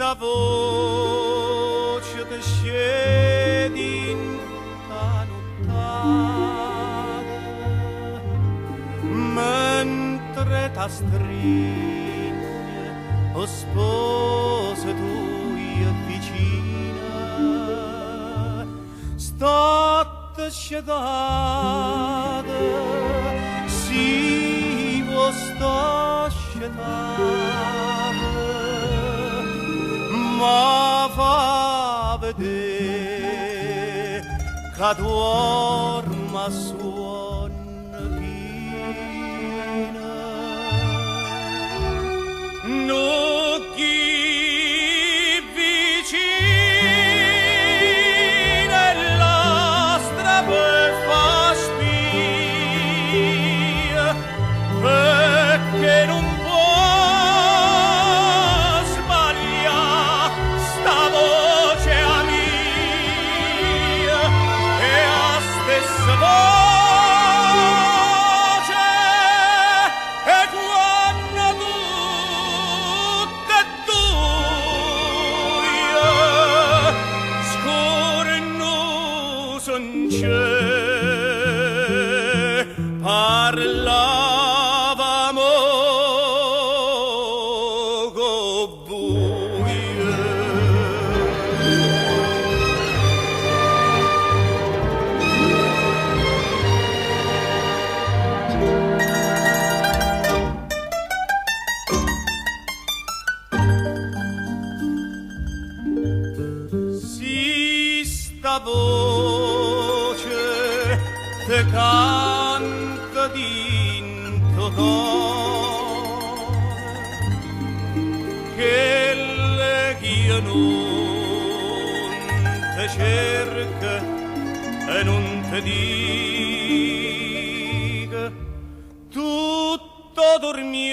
sta voce che scedi in nottata, mentre ta stringe o sposa tua vicina, state sciedata, si può sta sciedata, ma fa vedere che dorma suon china. No chi vicina la strada fa spia, perché non parlavamo con buie. Si sta voce te canta dinto cuore, che l'io non te cerca e non te dica, tutto dormiente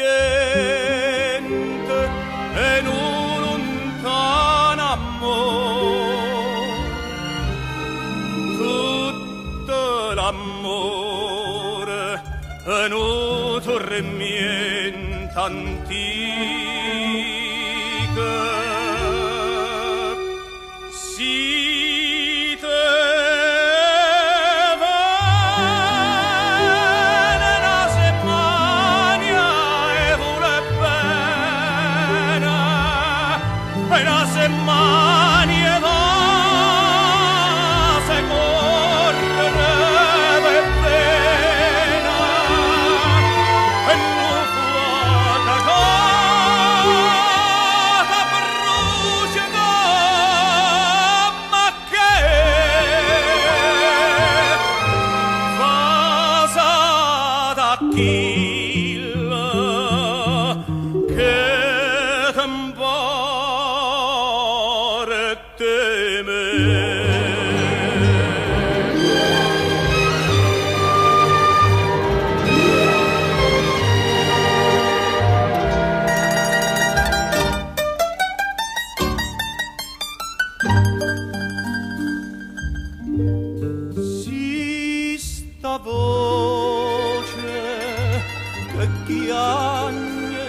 e non lontano amore, tutto l'amore e non tormenta antica. Si te vene la semania e vuole bene, e la semania va se correre per pena, e non può da cosa brucia, ma che cosa da kill che tempore teme. Si sta voce che chiagne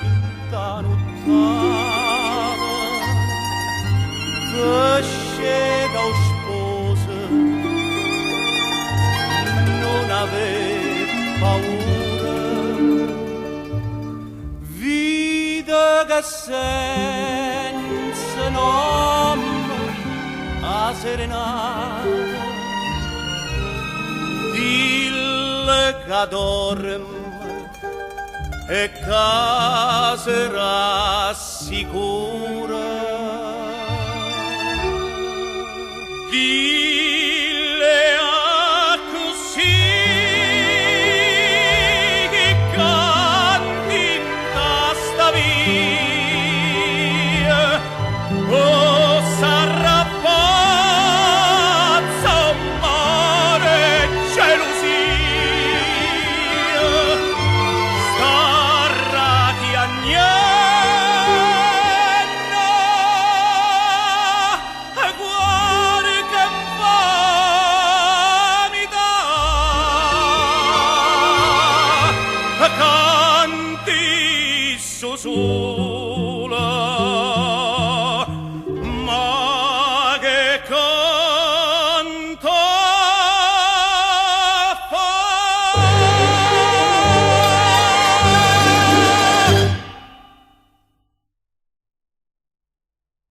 in ta nottata, che sceda o sposa, non aver paura, vita che senza nome a serenata, dille che dorme e che si rassicura,